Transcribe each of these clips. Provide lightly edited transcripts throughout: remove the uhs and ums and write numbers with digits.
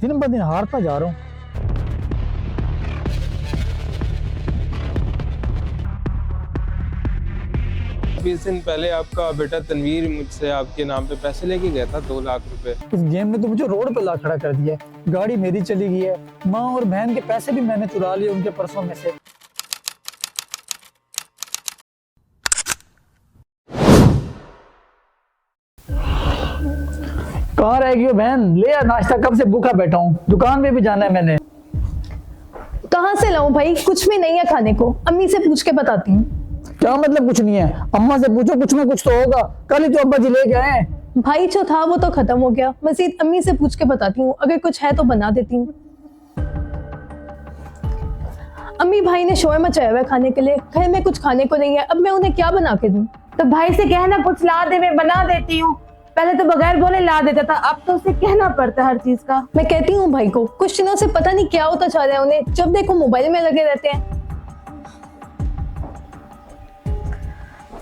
दिन ब दिन हारता जा रहा हूँ। 20 दिन पहले आपका बेटा तनवीर मुझसे आपके नाम पे पैसे लेके गया था 2 लाख रुपए। इस गेम ने तो मुझे रोड पे ला खड़ा कर दिया है। गाड़ी मेरी चली गई है, माँ और बहन के पैसे भी मैंने चुरा लिए उनके पर्सों में से। कहाँ रह गई हो बहन? ले आ नाश्ता, कब से भूखा बैठा हूँ, दुकान पे भी जाना है मैंने। कहाँ से लाऊं भाई? कुछ भी नहीं है खाने को, अम्मी से पूछ के बताती हूँ। क्या मतलब कुछ नहीं है? अम्मा से पूछो, कुछ ना कुछ तो होगा। कल ही तो अब्बा जी लेके आए हैं। भाई जो था वो तो खत्म हो गया, मजीद अम्मी से पूछ के बताती हूँ, अगर कुछ है तो बना देती हूँ। अम्मी भाई ने शोर मचाया हुआ है खाने के लिए, घर में कुछ खाने को नहीं है, अब मैं उन्हें क्या बना के दूँ? तो भाई से कहना कुछ ला दे, मैं बना देती हूँ। पहले तो बगैर बोले ला देता था, अब तो उसे कहना पड़ता है हर चीज का। मैं कहती हूँ भाई को, कुछ दिनों से पता नहीं क्या होता जा रहा है उन्हें, जब देखो मोबाइल में लगे रहते हैं।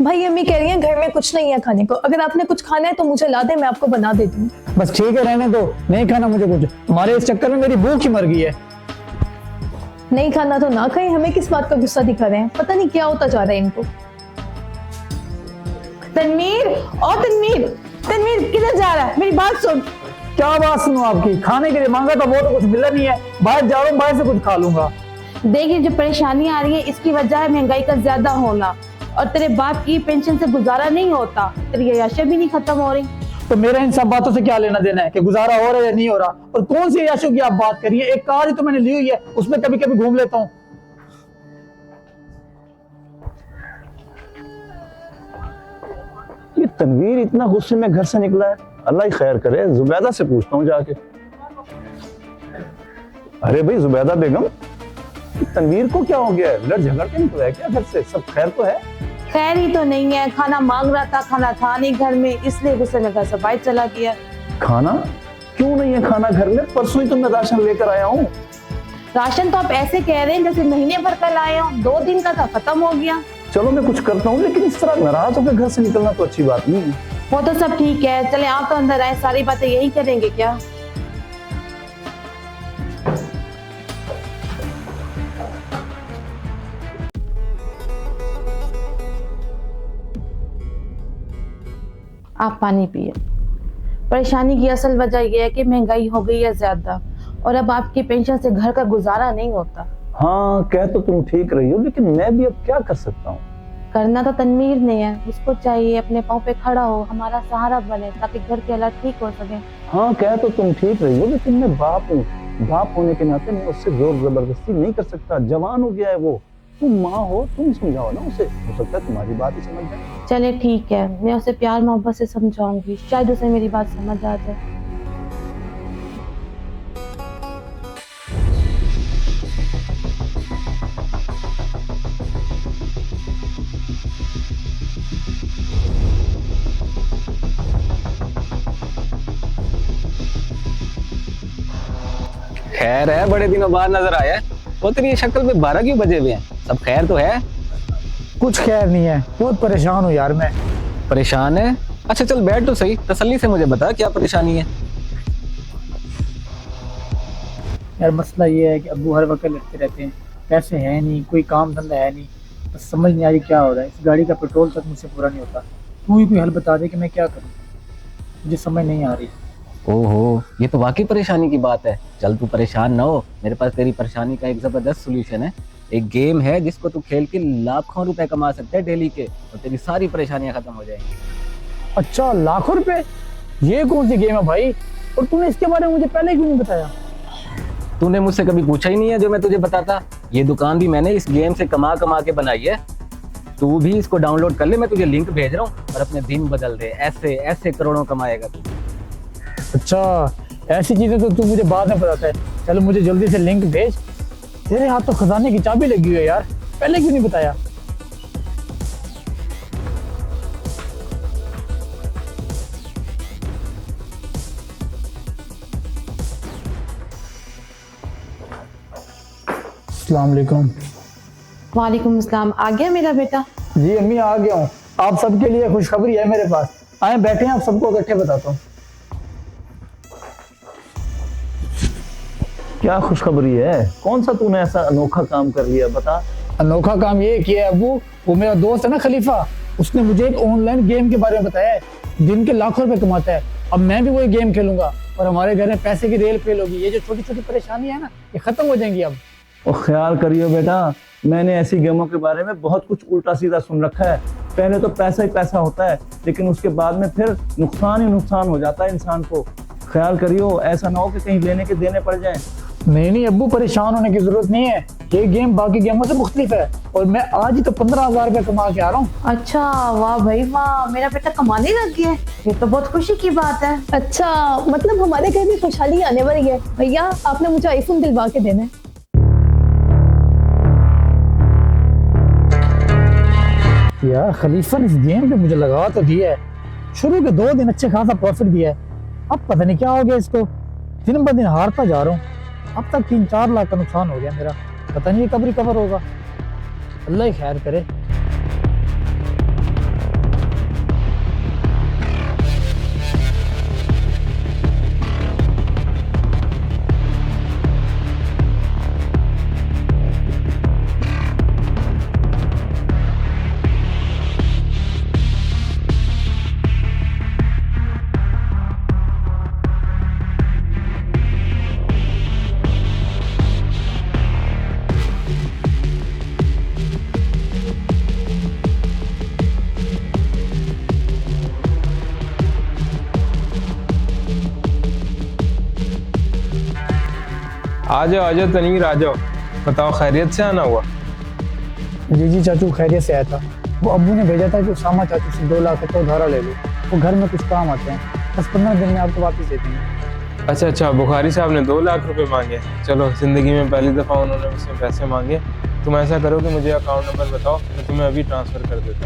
भाई अम्मी कह रही हैं घर में कुछ नहीं है खाने को, अगर आपने कुछ खाना है तो मुझे ला दे, मैं आपको बना देती हूँ। बस ठीक है, रहने दो, नहीं खाना मुझे कुछ। तुम्हारे इस चक्कर में मेरी भूख ही मर गई है। नहीं खाना तो ना खाए, हमें किस बात का गुस्सा दिखा रहे हैं, पता नहीं क्या होता जा रहा है इनको। तनवीर, ओ तनवीर, तनवीर किधर जा रहा है? मेरी बात सुन। क्या बात सुनो आपकी? खाने के लिए मांगा था, वो तो कुछ मिला नहीं है। बाहर जा रहा हूँ, बाहर से कुछ खा लूंगा। देखिए जो परेशानी आ रही है इसकी वजह है महंगाई का ज्यादा होना, और तेरे बाप की पेंशन से गुजारा नहीं होता, तेरी अय्याशी भी नहीं खत्म हो रही। तो मेरा इन सब बातों से क्या लेना देना है कि गुजारा हो रहा है या नहीं हो रहा? और कौन सी याशों की आप बात करिए? एक कार ही तो मैंने ली हुई है, उसमें कभी कभी घूम लेता हूँ। ये तनवीर इतना गुस्से में घर से निकला है, अल्लाह ही खैर करे। जुबैदा से पूछता हूँ जाके। अरे भाई जुबैदा बेगम, तनवीर को क्या हो गया है? लड़ झगड़ के निकला है क्या घर से? सब खैर तो है? खैर ही तो नहीं है, खाना मांग रहा था, खाना था नहीं घर में, इसलिए गुस्से में घर से बाहर चला गया। खाना क्यों नहीं है? खाना घर में परसों ही तो मैं राशन लेकर आया हूँ। राशन तो आप ऐसे कह रहे हैं जैसे महीने भर का लाए हो, 2 दिन का था, खत्म हो गया। चलो मैं कुछ करता हूँ, लेकिन इस तरह नाराज होकर घर से निकलना तो अच्छी बात नहीं है। वो तो सब ठीक है, चले आप तो अंदर आए, सारी बातें यही करेंगे क्या? आप पानी पिए। परेशानी की असल वजह यह है कि महंगाई हो गई है ज्यादा, और अब आपकी पेंशन से घर का गुजारा नहीं होता। हाँ कह तो तुम ठीक रही हो, लेकिन मैं भी अब क्या कर सकता हूँ? करना तो तनवीर ने है, उसको चाहिए अपने पाँव पे खड़ा हो, हमारा सहारा बने, ताकि घर के हालात ठीक हो सके। हाँ कह तो तुम ठीक रही हो, लेकिन मैं बाप हूँ। बाप होने के नाते मैं उससे जोर जबरदस्ती नहीं कर सकता। जवान हो गया है वो। तुम माँ हो, तुम समझाओ ना उसे, हो सकता है तुम्हारी बात ही समझ जाए। चले ठीक है, मैं उसे प्यार मोहब्बत से समझाऊंगी, शायद उसे मेरी बात समझ आ जाए। खैर है, बड़े दिनों बाद नजर आया। वो तेरी ये शक्ल पे 12 क्यों बजे हुए हैं? सब खैर तो है? कुछ खैर नहीं है, बहुत परेशान हूँ यार मैं। परेशान है? अच्छा चल बैठ तो सही, तसल्ली से मुझे बता क्या परेशानी है। यार मसला ये है कि अब्बू हर वक्त लड़ते रहते हैं, पैसे है नहीं, कोई काम धंधा है नहीं, बस समझ नहीं आ रही क्या हो रहा है। इस गाड़ी का पेट्रोल तक मुझसे पूरा नहीं होता। तू ही कोई हल बता दे कि मैं क्या करूँ, मुझे समझ नहीं आ रही। ओहो, ये तो वाकई परेशानी की बात है। चल तू परेशान ना हो, मेरे पास तेरी परेशानी का एक जबरदस्त सोल्यूशन है। एक गेम है जिसको तू खेल के लाखों रुपए कमा सकते हैं डेली के, और तेरी सारी परेशानियां खत्म हो जाएंगी। अच्छा, लाखों रुपए? ये कौन सी गेम है भाई? और तूने इसके बारे में मुझे पहले क्यों नहीं बताया? तूने मुझसे कभी पूछा ही नहीं है जो मैं तुझे बताता। ये दुकान भी मैंने इस गेम से कमा कमा के बनाई है। तू भी इसको डाउनलोड कर ले, मैं तुझे लिंक भेज रहा हूँ, और अपने दिन बदल दे। ऐसे ऐसे करोड़ों कमाएगा तू। अच्छा, ऐसी चीजें तो तू मुझे बाद में बताता है। चलो मुझे जल्दी से लिंक भेज। तेरे हाथ तो खजाने की चाबी लगी हुई है यार, पहले क्यों नहीं बताया? अस्सलाम वालेकुम। वालेकुम अस्सलाम। आ गया मेरा बेटा? जी अम्मी आ गया हूँ। आप सबके लिए खुशखबरी है मेरे पास। आए बैठे हैं, आप सबको इकट्ठे बताता हूँ। क्या खुशखबरी है? कौन सा तूने ऐसा अनोखा काम कर लिया, बता। अनोखा काम ये किया है अबू, वो मेरा दोस्त है ना खलीफा, उसने मुझे एक ऑनलाइन गेम के बारे में बताया है, दिन के लाखों रुपए कमाता है। अब मैं भी वही गेम खेलूंगा और हमारे घर में पैसे की रेल फेल होगी। ये जो छोटी छोटी परेशानी है ना, ये खत्म हो जाएंगी अब। और ख्याल करियो बेटा, मैंने ऐसी गेमों के बारे में बहुत कुछ उल्टा सीधा सुन रखा है। पहले तो पैसा ही पैसा होता है, लेकिन उसके बाद में फिर नुकसान ही नुकसान हो जाता है इंसान को। ख्याल करियो, ऐसा ना हो कि कहीं लेने के देने पड़ जाए। नहीं अब्बू, परेशान होने की जरूरत नहीं है। ये गेम बाकी गेमों से मुख्तलिफ है और मैं आज ही तो 15,000 रुपए कमा के आ रहा हूँ। अच्छा, वाह भाई वाह, मेरा बेटा कमाने लग गया है, ये तो बहुत खुशी की बात है। अच्छा, मतलब हमारे घर में खुशहाली आने वाली है। भैया आपने मुझे आईफोन दिलवा के देना है। यार खलीफा ने इस गेम पे मुझे लगा तो दिया है। शुरू के 2 दिन अच्छे खासा प्रॉफिट दिया है, अब पता नहीं क्या हो गया इसको, दिन ब दिन हारता जा रहा हूँ। अब तक 3-4 लाख का नुकसान हो गया मेरा, पता नहीं ये कब रिकवर होगा। अल्लाह ही खैर करे। आ जाओ तनवीर, आ जाओ। बताओ, खैरियत से आना हुआ? जी चाचू खैरियत से आया था। वो अब्बू ने भेजा था कि उसामा चाचू से 2 लाख रुपये उधारा ले लो, वो घर में कुछ काम आते हैं, 10-15 दिन में आपको वापस दे देंगे। अच्छा, बुखारी साहब ने 2 लाख रुपए मांगे। चलो, जिंदगी में पहली दफ़ा उन्होंने मुझसे पैसे मांगे। तुम ऐसा करो कि मुझे अकाउंट नंबर बताओ, मैं तुम्हें अभी ट्रांसफ़र कर देता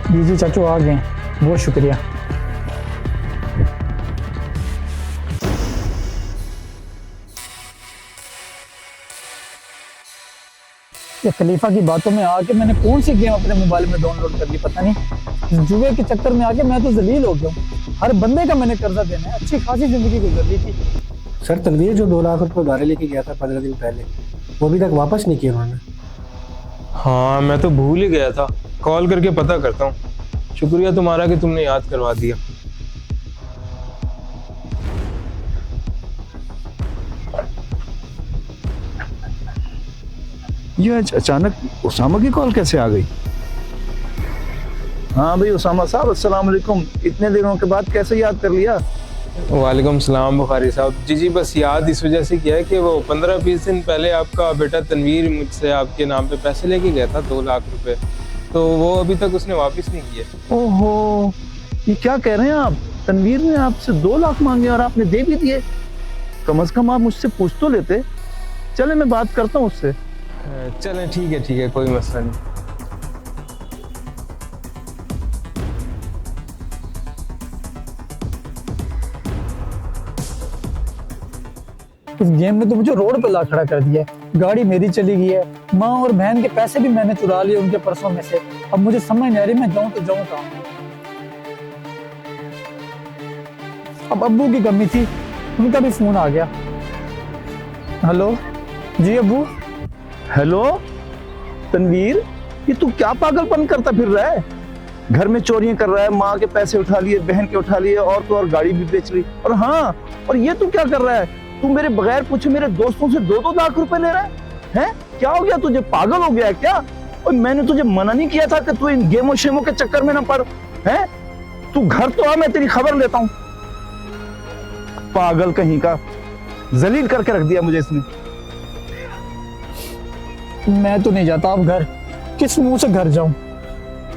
हूँ। जी चाचू आ गए, बहुत शुक्रिया। ये खलीफा की बातों में आके मैंने कौन सी गेम अपने मोबाइल में डाउनलोड कर ली, पता नहीं। जुए के चक्कर में आके मैं तो जलील हो गया हूँ। हर बंदे का मैंने कर्जा देना है, अच्छी खासी जिंदगी गुजर ली थी। सर, तनवीर जो 2 लाख रुपए उधार लेके गया था 15 दिन पहले, वो अभी तक वापस नहीं किया उन्होंने। हाँ, मैं तो भूल ही गया था, कॉल करके पता करता हूँ। शुक्रिया तुम्हारा कि तुमने याद करवा दिया। ये अचानक उसामा की कॉल कैसे आ गई? हाँ भाई उसामा साहब, अस्सलाम वालेकुम। इतने दिनों के बाद कैसे याद कर लिया? वालेकुम सलाम बुखारी साहब। जी, बस याद इस वजह से किया है कि वो 15-20 दिन पहले आपका बेटा तनवीर मुझसे आपके नाम पे पैसे लेके गया था 2 लाख रुपए, तो वो अभी तक उसने वापस नहीं किए। ओहो, ये क्या कह रहे हैं आप? तनवीर ने आपसे 2 लाख मांगे और आपने दे भी दिए? कम से कम आप मुझसे पूछ तो लेते। चले, मैं बात करता हूँ उससे। चलें, ठीक है, कोई मसला नहीं। इस गेम ने तो मुझे रोड पे ला खड़ा कर दिया है। गाड़ी मेरी चली गई है, माँ और बहन के पैसे भी मैंने चुरा लिए उनके पर्सों में से। अब मुझे समझ नहीं आ रही मैं जाऊं तो जाऊं कहाँ। अब अब्बू की कमी थी, उनका भी फोन आ गया। हेलो जी अब्बू। हेलो तनवीर, ये तू क्या पागलपन करता फिर रहा है? घर में चोरियां कर रहा है, माँ के पैसे उठा लिए, बहन के उठा लिए, और तो और गाड़ी भी बेच ली। और हाँ, और ये तू क्या कर रहा है? तू मेरे बगैर पूछे मेरे दोस्तों से 2-2 लाख रुपए ले रहा है? हैं? क्या हो गया तुझे? पागल हो गया है क्या? और मैंने तुझे मना नहीं किया था कि तू इन गेमों शेमों के चक्कर में ना पड़? हैं? तू घर तो आ, मैं तेरी खबर लेता हूँ। पागल कहीं का, जलील करके रख दिया मुझे इसने। मैं तो नहीं जाता अब घर, किस मुंह से घर जाऊं?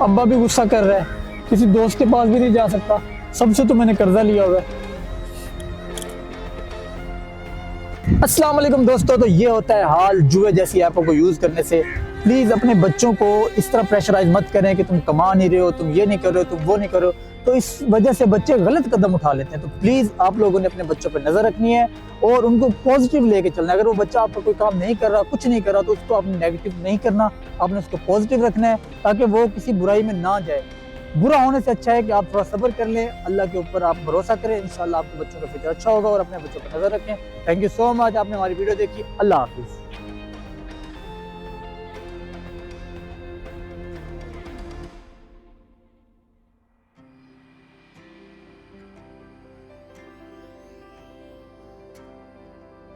अब्बा भी गुस्सा कर रहा है, किसी दोस्त के पास भी नहीं जा सकता, सबसे तो मैंने कर्जा लिया हुआ है। अस्सलाम वालेकुम दोस्तों, तो ये होता है हाल जुए जैसी ऐपों को यूज करने से। प्लीज अपने बच्चों को इस तरह प्रेशराइज मत करें कि तुम कमा नहीं रहे हो, तुम ये नहीं कर रहे हो, तुम वो नहीं कर रहे हो, तो इस वजह से बच्चे गलत कदम उठा लेते हैं। तो प्लीज आप लोगों ने अपने बच्चों पर नजर रखनी है और उनको पॉजिटिव लेके चलना है। अगर वो बच्चा आपका कोई काम नहीं कर रहा, कुछ नहीं कर रहा, तो उसको आपने नेगेटिव नहीं करना, आपने उसको पॉजिटिव रखना है ताकि वो किसी बुराई में ना जाए। बुरा होने से अच्छा है कि आप थोड़ा सब्र कर लें, अल्लाह के ऊपर आप भरोसा करें, इंशाल्लाह आपके बच्चों का फ्यूचर अच्छा होगा और अपने बच्चों पर नजर रखें। थैंक यू सो मच, आपने हमारी वीडियो देखी। अल्लाह हाफिज़।